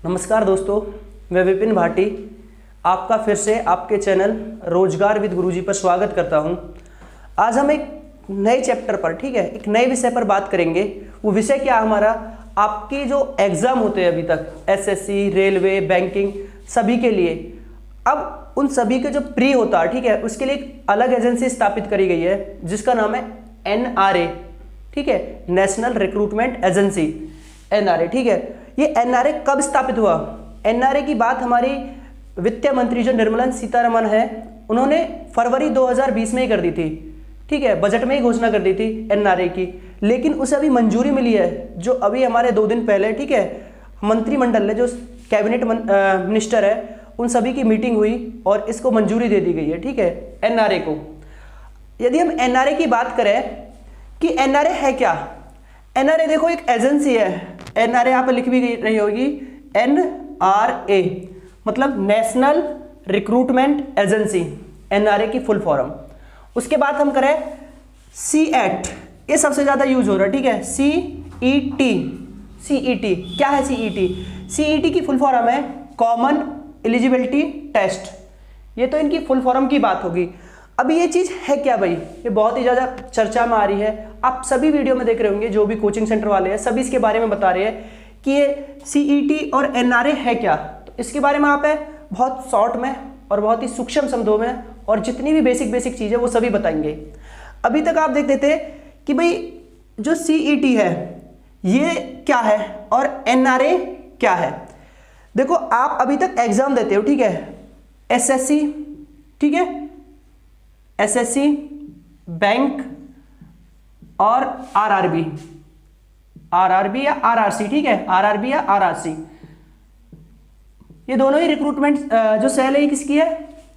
नमस्कार दोस्तों, मैं विपिन भाटी आपका फिर से आपके चैनल रोजगार विद गुरुजी पर स्वागत करता हूं। आज हम एक नए चैप्टर पर, ठीक है, एक नए विषय पर बात करेंगे। वो विषय क्या हमारा, आपके जो एग्जाम होते हैं अभी तक एसएससी, रेलवे, बैंकिंग, सभी के लिए अब उन सभी के जो प्री होता है, ठीक है, उसके लिए एक अलग एजेंसी स्थापित करी गई है जिसका नाम है NRA, ठीक है, नेशनल रिक्रूटमेंट एजेंसी, NRA, ठीक है। ये NRA कब स्थापित हुआ? NRA की बात हमारी वित्त मंत्री जो निर्मला सीतारमण है, उन्होंने फरवरी 2020 में ही कर दी थी, ठीक है, बजट में ही घोषणा कर दी थी NRA की। लेकिन उसे अभी मंजूरी मिली है, जो अभी हमारे 2 दिन पहले, ठीक है, मंत्रिमंडल है, जो कैबिनेट मिनिस्टर है, उन सभी की मीटिंग हुई और इसको मंजूरी दे दी गई है, ठीक है, NRA को। यदि हम NRA की बात करें कि NRA है क्या, NRA देखो एक एजेंसी है। NRA यहाँ पे लिख भी रही होगी, NRA मतलब नेशनल रिक्रूटमेंट एजेंसी, NRA की फुल फॉर्म। उसके बाद हम करें CET, ये सबसे ज्यादा यूज हो रहा है, ठीक है, CET क्या है? CET की फुल फॉर्म है कॉमन एलिजिबिलिटी टेस्ट। ये तो इनकी फुल फॉर्म की बात होगी। अभी ये चीज है क्या भाई, ये बहुत ही ज्यादा चर्चा में आ रही है। आप सभी वीडियो में देख रहे होंगे, जो भी कोचिंग सेंटर वाले हैं सभी इसके बारे में बता रहे हैं कि ये CET और NRA है क्या। तो इसके बारे में आप बहुत शॉर्ट में और बहुत ही सूक्ष्म शब्दों में और जितनी भी बेसिक चीजें वो सभी बताएंगे। अभी तक आप देख देते कि भाई जो CET है ये क्या है और NRA क्या है। देखो आप अभी तक एग्जाम देते हो, ठीक है, SSC, ठीक है, SSC, बैंक और RRB या RRC, ठीक है, RRB या RRC, ये दोनों ही रिक्रूटमेंट जो सेल है ये किसकी है?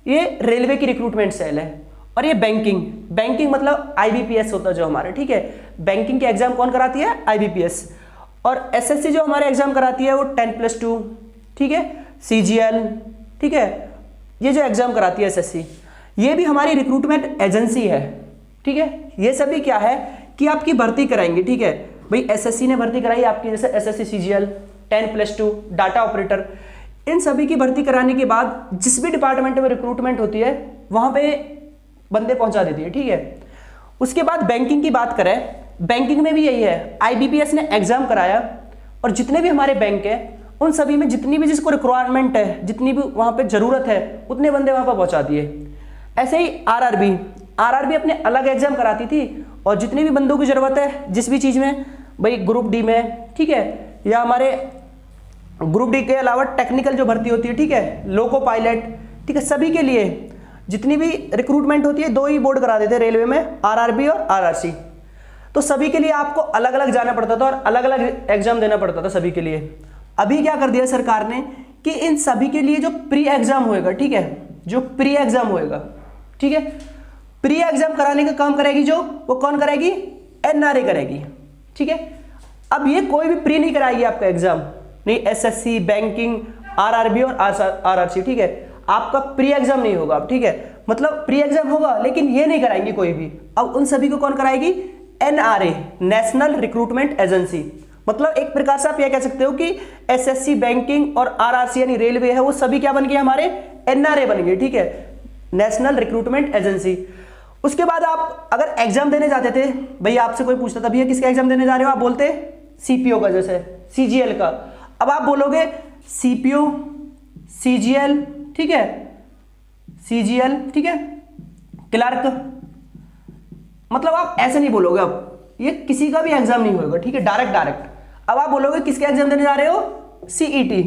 ये रेलवे की रिक्रूटमेंट सेल है। और ये बैंकिंग मतलब IBPS होता है जो हमारे, ठीक है, बैंकिंग के एग्जाम कौन कराती है? IBPS। और SSC जो हमारे एग्जाम कराती है वो 10+2, ठीक है, CGL, ठीक है, ये जो एग्जाम कराती है SSC, ये भी हमारी रिक्रूटमेंट एजेंसी है, ठीक है। ये सभी क्या है कि आपकी भर्ती कराएंगे, ठीक है भाई, SSC ने भर्ती कराई आपकी, जैसे SSC CGL 10+2 डाटा ऑपरेटर, इन सभी की भर्ती कराने के बाद जिस भी डिपार्टमेंट में रिक्रूटमेंट होती है वहां पे बंदे पहुंचा देती है, ठीक है। उसके बाद बैंकिंग की बात करें, बैंकिंग में भी यही है, IBPS ने एग्जाम कराया और जितने भी हमारे बैंक है उन सभी में जितनी भी जिसको रिक्वायरमेंट है, जितनी भी वहां पे जरूरत है, उतने बंदे वहां पर पहुंचा दिए। ऐसे ही RRB अपने अलग एग्जाम कराती थी और जितनी भी बंदों की जरूरत है जिस भी चीज में, भाई ग्रुप डी में, ठीक है, या हमारे ग्रुप डी के अलावा टेक्निकल जो भर्ती होती है, ठीक है, लोको पायलट, ठीक है, सभी के लिए जितनी भी रिक्रूटमेंट होती है 2 ही बोर्ड करा देते हैं रेलवे में, RRB और RRC। तो सभी के लिए आपको अलग अलग जाना पड़ता था और अलग अलग एग्जाम देना पड़ता था सभी के लिए। अभी क्या कर दिया सरकार ने कि इन सभी के लिए जो प्री एग्जाम होएगा, ठीक है, जो प्री एग्जाम होएगा, ठीक है, प्री एग्जाम कराने का काम करेगी जो, वो कौन करेगी? NRA करेगी, ठीक है। अब ये कोई भी प्री नहीं कराएगी आपका एग्जाम, नहीं, SSC, बैंकिंग, RRB और RRC, ठीक है, आपका प्री एग्जाम नहीं होगा, ठीक है, मतलब प्री एग्जाम होगा लेकिन ये नहीं कराएंगे कोई भी। अब उन सभी को कौन कराएगी? NRA, national recruitment agency. मतलब एक प्रकार से आप यह कह सकते हो कि SSC, बैंकिंग और RRC यानी रेलवे है, वो सभी क्या बन गए? हमारे NRA बन गए, ठीक है, नेशनल रिक्रूटमेंट एजेंसी। उसके बाद आप अगर एग्जाम देने जाते थे, भैया आपसे कोई पूछता था भैया किसका एग्जाम देने जा रहे हो, आप बोलते CPO का, जैसे CGL का। अब आप बोलोगे CPO, CGL, ठीक है, CGL, ठीक है, क्लर्क, मतलब आप ऐसे नहीं बोलोगे। अब ये किसी का भी एग्जाम नहीं होगा, ठीक है, डायरेक्ट। अब आप बोलोगे किसके एग्जाम देने जा रहे हो? CET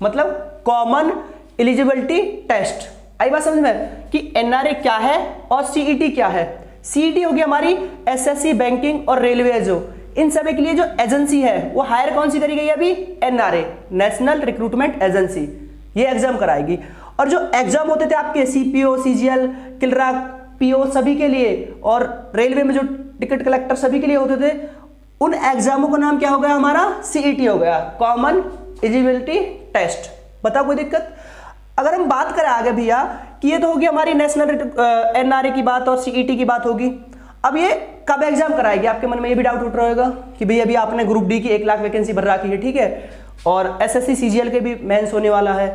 मतलब कॉमन एलिजिबिलिटी टेस्ट। आई बात समझ में कि NRA क्या है और CET क्या है? CET होगी हमारी SSC, बैंकिंग और रेलवे, जो इन सभी के लिए जो एजेंसी है वो हायर कौन सी करी गई है अभी? NRA, नेशनल रिक्रूटमेंट एजेंसी, ये एग्जाम कराएगी। और जो एग्जाम होते थे आपके CPO, CGL, क्लर्क, PO सभी के लिए, और रेलवे में जो टिकट कलेक्टर सभी के लिए होते थे, उन एग्जामों का नाम क्या हो गया हमारा? CET हो गया, कॉमन एलिजिबिलिटी टेस्ट। बताओ कोई दिक्कत? अगर हम बात करें आगे भैया कि ये तो होगी हमारी नेशनल NRA की बात और CET की बात होगी। अब ये कब एग्जाम कराएगी? आपके मन में ये भी डाउट उठ रहा होगा कि भैया अभी आपने ग्रुप डी की 1 लाख वैकेंसी भर रखी है, ठीक है, और एसएससी सीजीएल के भी मेंस होने वाला है,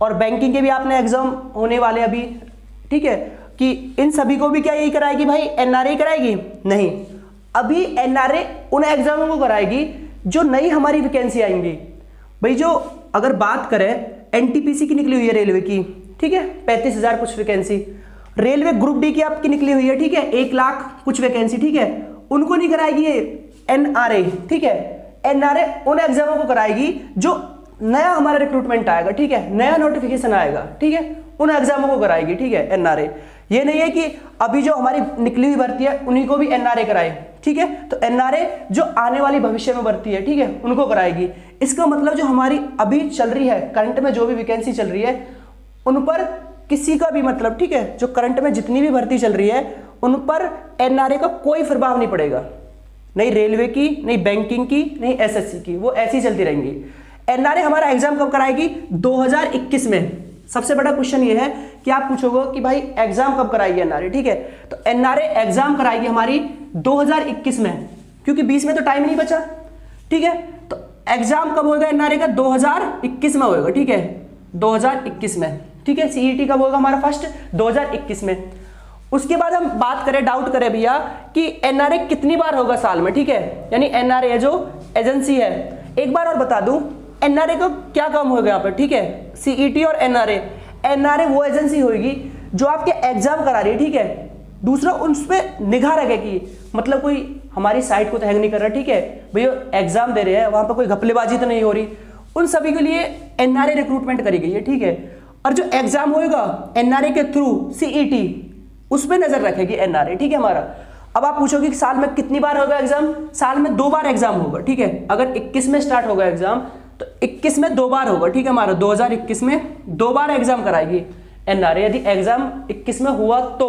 और बैंकिंग के भी आपने एग्जाम होने वाले अभी, ठीक है, कि इन सभी को भी क्या यही कराएगी भाई, एनआरए कराएगी? नहीं, अभी एनआरए उन एग्जामों को कराएगी जो नई हमारी वैकेंसी आएंगी। भाई जो अगर बात करें एनटीपीसी की निकली हुई है रेलवे की, ठीक है, 35,000 कुछ वैकेंसी, रेलवे ग्रुप डी की आपकी निकली हुई है, ठीक है, 1 लाख कुछ वैकेंसी, ठीक है, उनको नहीं कराएगी ये एनआरए, ठीक है, एनआरए उन एग्जामों को कराएगी जो नया हमारा रिक्रूटमेंट आएगा, ठीक है, नया नोटिफिकेशन आएगा, ठीक है, उन एग्जामों को कराएगी, ठीक है, एनआरए। ये नहीं है कि अभी जो हमारी निकली हुई भर्ती है उन्हीं को भी एनआरए कराए, ठीक है, तो एनआरए जो आने वाली भविष्य में भर्ती है, ठीक है, उनको कराएगी। इसका मतलब जो हमारी अभी चल रही है करंट में जो भी वैकेंसी चल रही है उन पर किसी का भी मतलब, ठीक है, जो करंट में जितनी भी भर्ती चल रही है उन पर एनआरए का कोई प्रभाव नहीं पड़ेगा, नहीं रेलवे की, नहीं बैंकिंग की, नहीं एसएससी की, वो ऐसी चलती रहेंगी। एनआरए हमारा एग्जाम कब कराएगी? 2021 में। सबसे बड़ा क्वेश्चन ये है कि आप पूछोगे कि भाई एग्जाम कब कराएगी एनआरए, ठीक है, तो एनआरए एग्जाम कराएगी हमारी 2021 में, क्योंकि 20 में तो टाइम नहीं बचा, ठीक है, तो एग्जाम कब होगा एनआरए का? 2021 में होगा, ठीक है, 2021 में, ठीक है, सीईटी कब होगा हमारा फर्स्ट? 2021 में। उसके बाद हम बात करें, डाउट करें भैया कि एनआरए कितनी बार होगा साल में, ठीक है, यानी एनआरए जो एजेंसी है, एक बार और बता दूं एनआरए का क्या काम होगा यहाँ पर, ठीक है, सीईटी और एनआरए। एनआरए वो एजेंसी होगी जो आपके एग्जाम करा रही है, ठीक है, दूसरा उस पर निगाह रखेगी, मतलब कोई हमारी साइट को तो हैंग नहीं कर रहा, ठीक है, भैया एग्जाम दे रहे हैं वहां पर कोई घपलेबाजी तो नहीं हो रही, उन सभी के लिए एनआरए रिक्रूटमेंट करी गई है, ठीक है, और जो एग्जाम होगा एनआरए के थ्रू सीईटी उस पर नजर रखेगी एनआरए, ठीक है हमारा। अब आप पूछोगे कि साल में कितनी बार होगा एग्जाम? साल में 2 बार एग्जाम होगा, ठीक है, अगर 21 में स्टार्ट होगा एग्जाम तो 21 में 2 बार होगा, ठीक है, हमारा 2021 में 2 बार एग्जाम कराएगी एनआरए, यदि एग्जाम 21 में हुआ तो,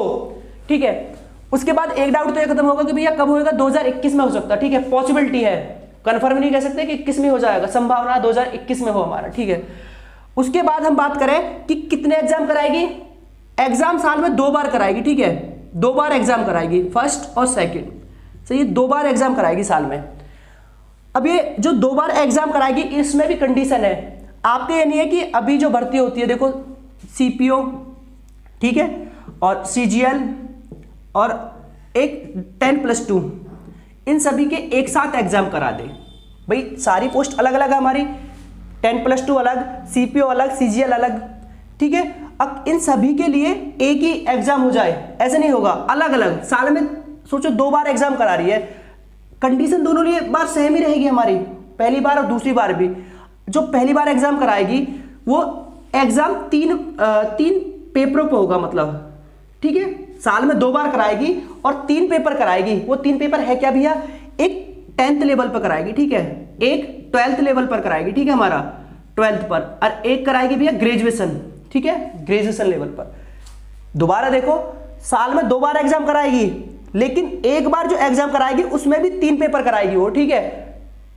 ठीक है। उसके बाद एक डाउट तो ये खत्म होगा कि भैया कब होगा? 2021 में हो सकता है, ठीक है, पॉसिबिलिटी है, कंफर्म नहीं कह सकते कि 21 में हो जाएगा, संभावना 2021 में हो हमारा, ठीक है। उसके बाद हम बात करें कि कितने एग्जाम कराएगी? एग्जाम साल में 2 बार कराएगी, ठीक है, 2 बार एग्जाम कराएगी, फर्स्ट और सेकंड, सही, 2 बार एग्जाम कराएगी साल में। अब ये जो 2 बार एग्जाम कराएगी इसमें भी कंडीशन है आपके, ये नहीं है कि अभी जो भर्ती होती है देखो सीपीओ, ठीक है, और सीजीएल और एक 10+2, इन सभी के एक साथ एग्जाम करा दे। भाई सारी पोस्ट अलग अलग है हमारी, 10+2 अलग, सीपीओ अलग, सीजीएल अलग, ठीक है। अब इन सभी के लिए एक ही एग्जाम हो जाए ऐसे नहीं होगा, अलग अलग साल में सोचो 2 बार एग्जाम करा रही है, कंडीशन दोनों लिए बार सेम ही रहेगी हमारी, पहली बार और दूसरी बार भी। जो पहली बार एग्जाम कराएगी वो एग्जाम तीन पेपरों पे होगा, मतलब, ठीक है, साल में 2 बार कराएगी और 3 पेपर कराएगी। वो 3 पेपर है क्या भैया? एक 10th लेवल पर कराएगी, ठीक है, एक 12th लेवल पर कराएगी, ठीक है, हमारा 12th पर, और एक कराएगी भैया ग्रेजुएशन, ठीक है, ग्रेजुएशन लेवल पर। दोबारा देखो, साल में 2 बार एग्जाम कराएगी, लेकिन एक बार जो एग्जाम कराएगी उसमें भी 3 पेपर कराएगी वो, ठीक है,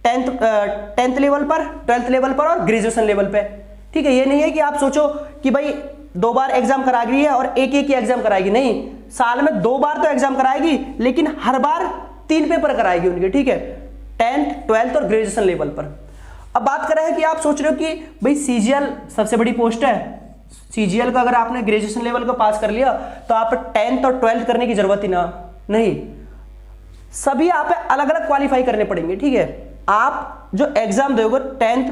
10th लेवल पर, 12th लेवल पर और ग्रेजुएशन लेवल पे, ठीक है। ये नहीं है कि आप सोचो कि भाई 2 बार एग्जाम करा रही है और एक ही एग्जाम कराएगी, नहीं, साल में 2 बार तो एग्जाम कराएगी लेकिन हर बार 3 पेपर कराएगी उनके, ठीक है, 10th, 12th और ग्रेजुएशन लेवल पर। अब बात कर रहे हैं कि आप सोच रहे हो कि भाई सीजीएल सबसे बड़ी पोस्ट है, सीजीएल का अगर आपने ग्रेजुएशन लेवल का पास कर लिया तो आप 10th और 12th करने की जरूरत ही नहीं, सभी आप अलग अलग क्वालिफाई करने पड़ेंगे, ठीक है। आप जो एग्जाम दोगे 10th,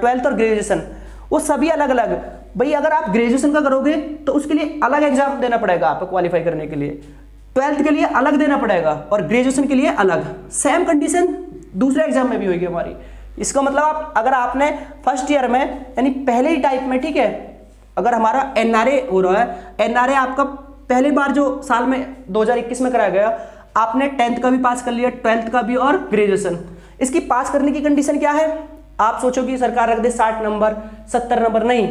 12th और ग्रेजुएशन, वो सभी अलग अलग। भाई अगर आप ग्रेजुएशन का करोगे तो उसके लिए अलग एग्जाम देना पड़ेगा आपको क्वालिफाई करने के लिए, 12th के लिए अलग देना पड़ेगा और ग्रेजुएशन के लिए अलग। सेम कंडीशन दूसरे एग्जाम में भी होगी हमारी। इसका मतलब आप अगर आपने फर्स्ट ईयर में यानी पहले ही टाइप में, ठीक है, अगर हमारा एनआरए हो रहा है, एनआरए आपका पहली बार जो साल में 2021 में कराया गया, आपने 10th का भी पास कर लिया, 12th का भी और ग्रेजुएशन। इसकी पास करने की कंडीशन क्या है? आप सोचो कि सरकार रख दे 60 नंबर 70 नंबर, नहीं,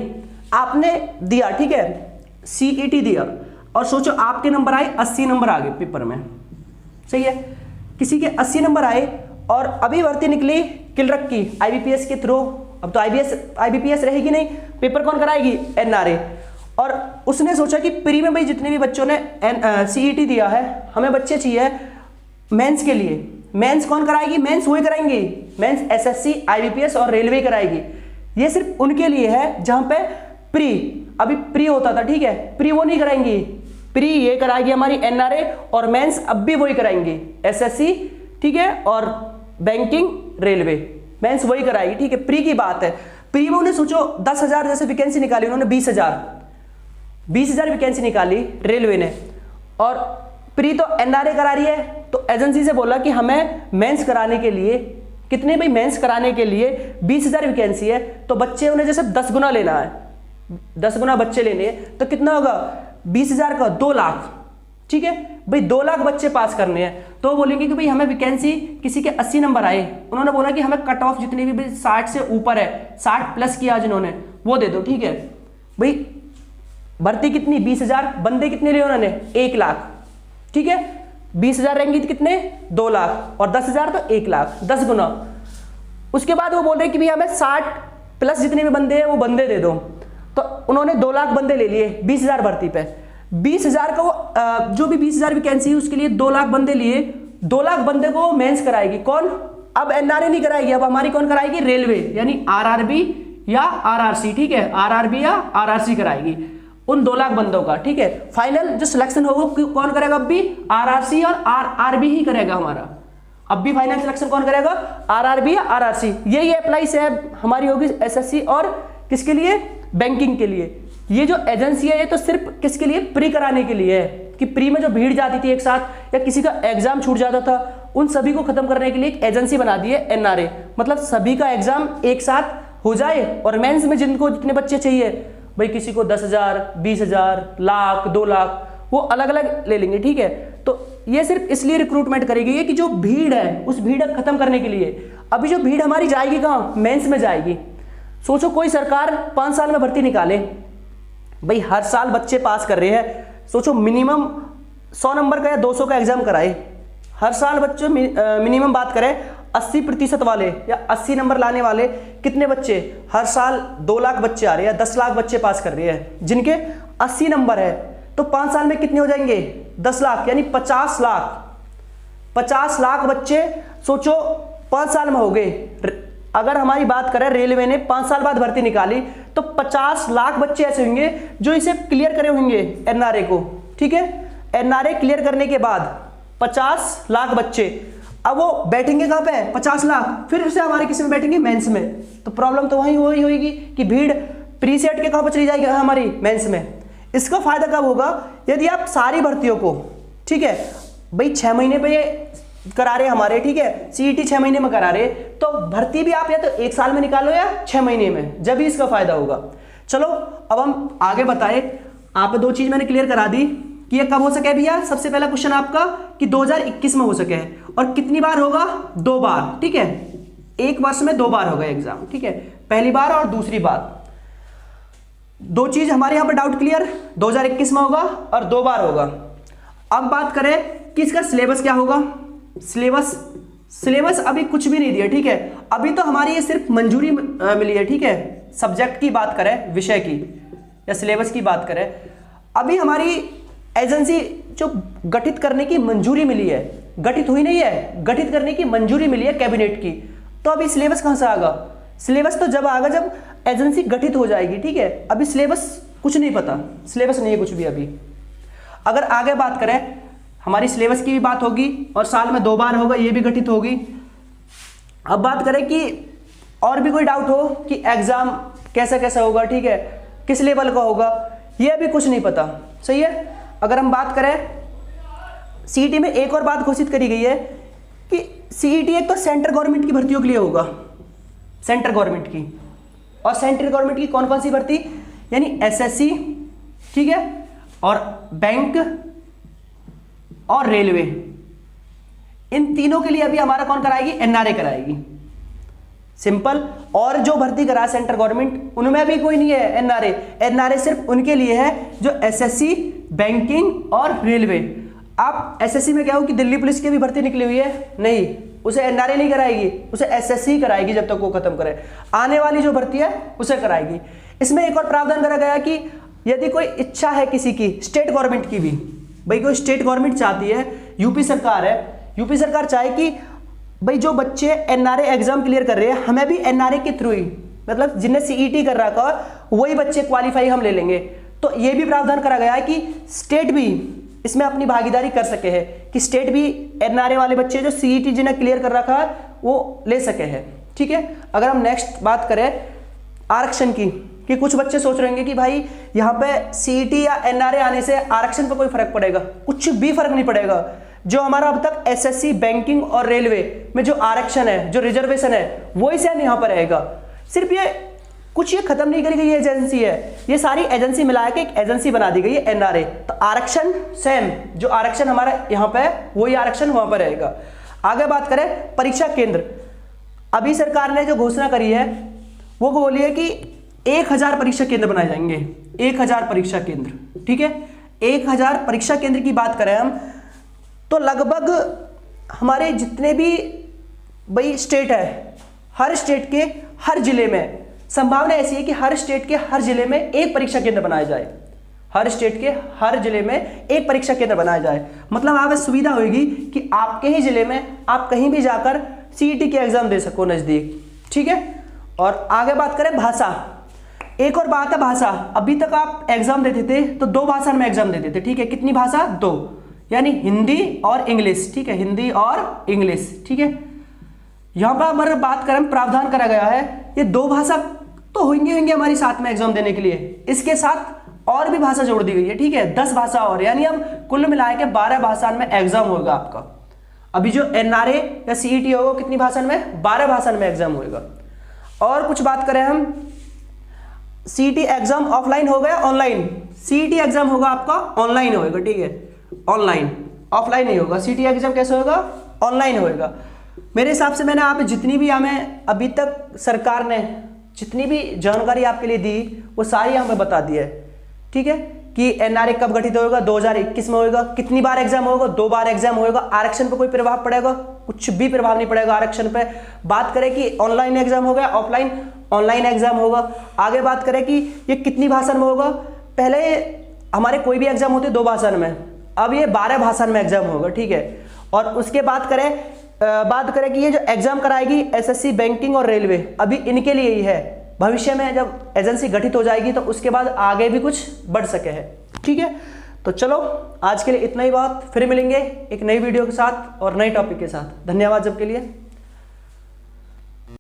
आपने दिया, ठीक है, सीईटी दिया और सोचो आपके नंबर आए 80 नंबर आ गए पेपर में, सही है, किसी के 80 नंबर आए और अभी भर्ती निकली क्लर्क की आईबीपीएस के थ्रू, अब तो आईबीपीएस रहेगी नहीं, पेपर कौन कराएगी? एनआरए। और उसने सोचा कि प्री में भाई जितने भी बच्चों ने सीईटी दिया है, हमें बच्चे चाहिए मेंस के लिए, मेंस कौन कराएगी? मेंस वही कराएंगे मेंस एसएससी आईबीपीएस और रेलवे कराएगी। ये सिर्फ उनके लिए है जहां पे प्री, अभी प्री होता था, ठीक है, प्री वो नहीं कराएंगी, प्री ये कराएगी हमारी एनआरए, और मेंस अब भी वही कराएंगी एसएससी, ठीक है, और बैंकिंग रेलवे मेंस वही कराएगी, ठीक है। प्री की बात है, प्री में उन्हें सोचो 10,000 जैसे वैकेंसी निकाली उन्होंने, 20,000 वैकेंसी निकाली रेलवे ने, और प्री तो एनआरए करा रही है, तो एजेंसी से बोला कि हमें मेंस कराने के लिए कितने, भाई मेंस कराने के लिए 20,000 वैकेंसी है, तो बच्चे उन्हें जैसे 10 गुना लेना है, 10 गुना बच्चे लेने हैं, तो कितना होगा 20,000 का 2 लाख, ठीक है भाई, 2 लाख बच्चे पास करने हैं। तो बोलेंगे कि भाई हमें वैकेंसी किसी के 80 नंबर आए, उन्होंने बोला कि हमें कट ऑफ जितनी भी 60 से ऊपर है, 60 प्लस किया जिन्होंने, वो दे दो, ठीक है भाई। भर्ती कितनी 20,000, बंदे कितने लिए उन्होंने 1 लाख, ठीक है, 20,000 रहेंगे तो कितने 2 लाख, और 10,000 तो 1 लाख, 10 गुना। उसके बाद वो बोल रहे कि भाई हमें 60 प्लस जितने भी बंदे हैं वो बंदे दे दो, तो उन्होंने 2 लाख बंदे ले लिए 20,000 भर्ती पे। 20,000 का वो जो भी 20,000 वैकेंसी है उसके लिए 2 लाख बंदे लिए, 2 लाख बंदे को मेंस कराएगी कौन, अब एनआरए नहीं कराएगी, अब हमारी कौन कराएगी, रेलवे, यानी आरआरबी या आरआरसी, ठीक है, आरआरबी या आरआरसी कराएगी उन 2 लाख बंदों का, ठीक है। फाइनल जो सिलेक्शन होगा कौन करेगा, अब भी आरआरसी और आरआरबी ही करेगा हमारा, अब भी फाइनल सिलेक्शन कौन करेगा, आरआरबी या आरआरसी। यही अप्लाई से हमारी होगी एसएससी और किसके लिए, बैंकिंग के लिए। ये जो एजेंसी है ये तो सिर्फ किसके लिए, प्री कराने के लिए है, कि प्री में जो भीड़ जाती थी एक साथ या किसी का एग्जाम छूट जाता था, उन सभी को खत्म करने के लिए एक एजेंसी बना दी है एनआरए, मतलब सभी का एग्जाम एक साथ हो जाए, और मेंस में जिनको जितने बच्चे चाहिए, भाई किसी को 10,000, 20,000, लाख, 2 लाख, वो अलग अलग ले लेंगे, ठीक है। तो ये सिर्फ इसलिए रिक्रूटमेंट करेगी कि जो भीड़ है उस भीड़ को खत्म करने के लिए। अभी जो भीड़ हमारी जाएगी कहाँ, मेंस में जाएगी। सोचो कोई सरकार 5 साल में भर्ती निकाले, भाई हर साल बच्चे पास कर रहे हैं, सोचो मिनिमम 100 नंबर का या 200 का एग्जाम कराए, हर साल बच्चों मिनिमम बात करें 80% वाले या 80 नंबर लाने वाले कितने बच्चे, हर साल 2 लाख बच्चे आ रहे हैं, 10 लाख बच्चे पास कर रहे हैं जिनके 80 नंबर है, तो 5 साल में कितने हो जाएंगे, 10 लाख, यानी 50 लाख, 50 लाख बच्चे सोचो 5 साल में हो गए। अगर हमारी बात करें रेलवे ने 5 साल बाद भर्ती निकाली, तो 50 लाख बच्चे ऐसे होंगे जो इसे क्लियर करे होंगे एनआरए को, ठीक है। एनआरए क्लियर करने के बाद 50 लाख बच्चे, अब वो बैठेंगे कहां पे, 50 लाख, फिर से हमारे किसी में बैठेंगे, मेंस में, तो प्रॉब्लम तो वही होगी कि भीड़ प्री सेट के कहां पर चली जाएगी, हमारी मेंस में। इसका फायदा कब होगा, यदि आप सारी भर्तियों को, ठीक है भाई 6 महीने पे करा रहे हमारे, ठीक है, सीईटी 6 महीने में करा रहे, तो भर्ती भी आप या तो 1 साल में निकालो या 6 महीने में, जब भी इसका फायदा होगा। चलो अब हम आगे बताए, आप 2 चीज मैंने क्लियर करा दी कि ये कब हो सके भैया। सबसे पहला क्वेश्चन आपका कि 2021 में हो सके, और कितनी बार होगा, 2 बार, ठीक है, 1 वर्ष में 2 बार होगा एग्जाम, ठीक है, पहली बार और दूसरी बार। 2 चीज हमारे यहाँ पर डाउट क्लियर, 2021 में होगा और 2 बार होगा। अब बात करें कि इसका सिलेबस क्या होगा। सिलेबस अभी कुछ भी नहीं दिया, ठीक है, अभी तो हमारी ये सिर्फ मंजूरी मिली है, ठीक है, सब्जेक्ट की बात करें, विषय की या सिलेबस की बात करें, अभी हमारी एजेंसी जो गठित करने की मंजूरी मिली है, गठित हुई नहीं है, गठित करने की मंजूरी मिली है कैबिनेट की, तो अभी सिलेबस कहां से आएगा, सिलेबस तो जब आएगा जब एजेंसी गठित हो जाएगी, ठीक है। अभी सिलेबस कुछ नहीं पता, सिलेबस नहीं है कुछ भी अभी। अगर आगे बात करें, हमारी सिलेबस की भी बात होगी और साल में 2 बार होगा, ये भी गठित होगी। अब बात करें कि और भी कोई डाउट हो कि एग्जाम कैसा कैसा होगा, ठीक है, किस लेवल का होगा, ये अभी कुछ नहीं पता, सही है। अगर हम बात करें सीईटी में एक और बात घोषित करी गई है कि सीईटी एक तो सेंट्रल गवर्नमेंट की भर्तियों के लिए होगा, सेंट्रल गवर्नमेंट की, और सेंट्रल गवर्नमेंट की कौन कौन सी भर्ती, यानी एसएससी, ठीक है, और बैंक और रेलवे, इन तीनों के लिए अभी हमारा कौन कराएगी, एनआरए कराएगी, सिंपल। और जो भर्ती करा सेंट्रल गवर्नमेंट उनमें भी कोई नहीं है एनआरए, एनआरए सिर्फ उनके लिए है जो एसएससी, बैंकिंग और रेलवे। आप एसएससी में क्या हो कि दिल्ली पुलिस की भी भर्ती निकली हुई है, नहीं, उसे एनआरए नहीं कराएगी, उसे एसएससी कराएगी जब तक वो खत्म करे, आने वाली जो भर्ती है उसे कराएगी। इसमें एक और प्रावधान करा गया कि यदि कोई इच्छा है किसी की, स्टेट गवर्नमेंट की भी, भाई कोई स्टेट गवर्नमेंट चाहती है, यूपी सरकार है, यूपी सरकार चाहे कि भाई जो बच्चे एनआरए एग्जाम क्लियर कर रहे हैं, हमें भी एनआरए के थ्रू ही, मतलब जिनने सीईटी कर रखा वही बच्चे क्वालिफाई हम ले लेंगे। तो ये भी प्रावधान करा गया है कि स्टेट भी इसमें अपनी भागीदारी कर सके है, कि स्टेट भी एनआरए वाले बच्चे जो सीईटी जिन्हें क्लियर कर रखा है वो ले सके हैं। ठीक है, अगर हम नेक्स्ट बात करें आरक्षण की, कि कुछ बच्चे सोच रहे होंगे कि भाई यहाँ पे सीईटी या एनआरए आने से आरक्षण पर कोई फर्क पड़ेगा। कुछ भी फर्क नहीं पड़ेगा। जो हमारा अब तक एसएससी, बैंकिंग और रेलवे में जो आरक्षण है, जो रिजर्वेशन है, वही सेम यहाँ पर रहेगा। सिर्फ ये कुछ ये खत्म नहीं करी गई एजेंसी है, ये सारी एजेंसी मिला के एक एजेंसी बना दी गई है एनआरए। तो आरक्षण सेम, जो आरक्षण हमारा यहाँ पे वही आरक्षण वहां पर रहेगा। आगे बात करें परीक्षा केंद्र, अभी सरकार ने जो घोषणा करी है वो बोली है कि 1000 परीक्षा केंद्र बनाए जाएंगे। 1000 परीक्षा केंद्र, ठीक है। 1000 परीक्षा केंद्र की बात करें हम तो लगभग हमारे जितने भी भाई स्टेट है, हर स्टेट के हर जिले में संभावना ऐसी है कि हर स्टेट के हर जिले में एक परीक्षा केंद्र बनाया जाए। हर स्टेट के हर जिले में एक परीक्षा केंद्र बनाया जाए। मतलब आप सुविधा होगी कि आपके ही जिले में आप कहीं भी जाकर सीईटी के एग्जाम दे सको नजदीक। ठीक है, और आगे बात करें भाषा, एक और बात है भाषा। अभी तक आप एग्जाम देते थे तो 2 भाषा में एग्जाम देते थे। ठीक है, कितनी भाषा? 2, यानी हिंदी और इंग्लिश। ठीक है, हिंदी और इंग्लिश। ठीक है, यहां पर अगर बात करें प्रावधान करा गया है, ये 2 भाषा तो होंगे हमारी साथ में एग्जाम देने के लिए, इसके साथ और भी भाषा जोड़ दी गई है। ठीक है, 10 भाषा और, यानी हम कुल मिला के 12 भाषा में एग्जाम होगा आपका। अभी जो एनआरए या सीईटी होगा कितनी भाषा में? 12 भाषा में एग्जाम होगा। और कुछ बात करें हम, सीईटी एग्जाम ऑफलाइन होगा या ऑनलाइन? सीईटी एग्जाम होगा आपका ऑनलाइन होगा। ठीक है, ऑनलाइन, ऑफलाइन नहीं होगा। सीईटी एग्जाम कैसे होगा? ऑनलाइन होगा। मेरे हिसाब से मैंने आप जितनी भी हमें अभी तक सरकार ने जितनी भी जानकारी आपके लिए दी वो सारी हमें बता दी है। ठीक है, कि एनआरए कब गठित होगा? 2021 में होगा। कितनी बार एग्जाम होगा? 2 बार एग्जाम होगा। आरक्षण पर कोई प्रभाव पड़ेगा? कुछ भी प्रभाव नहीं पड़ेगा आरक्षण पे। बात करें कि ऑनलाइन एग्जाम होगा, ऑफलाइन? ऑनलाइन एग्जाम होगा। आगे बात करें कि ये कितनी भाषा में होगा? पहले हमारे कोई भी एग्जाम होते 2 भाषा में, अब ये 12 भाषा में एग्जाम होगा। ठीक है, और उसके बात करें कि ये जो एग्जाम कराएगी एसएससी, बैंकिंग और रेलवे, अभी इनके लिए ही है। भविष्य में जब एजेंसी गठित हो जाएगी तो उसके बाद आगे भी कुछ बढ़ सके है। ठीक है, तो चलो आज के लिए इतना ही बात, फिर मिलेंगे एक नई वीडियो के साथ और नए टॉपिक के साथ। धन्यवाद सबके लिए।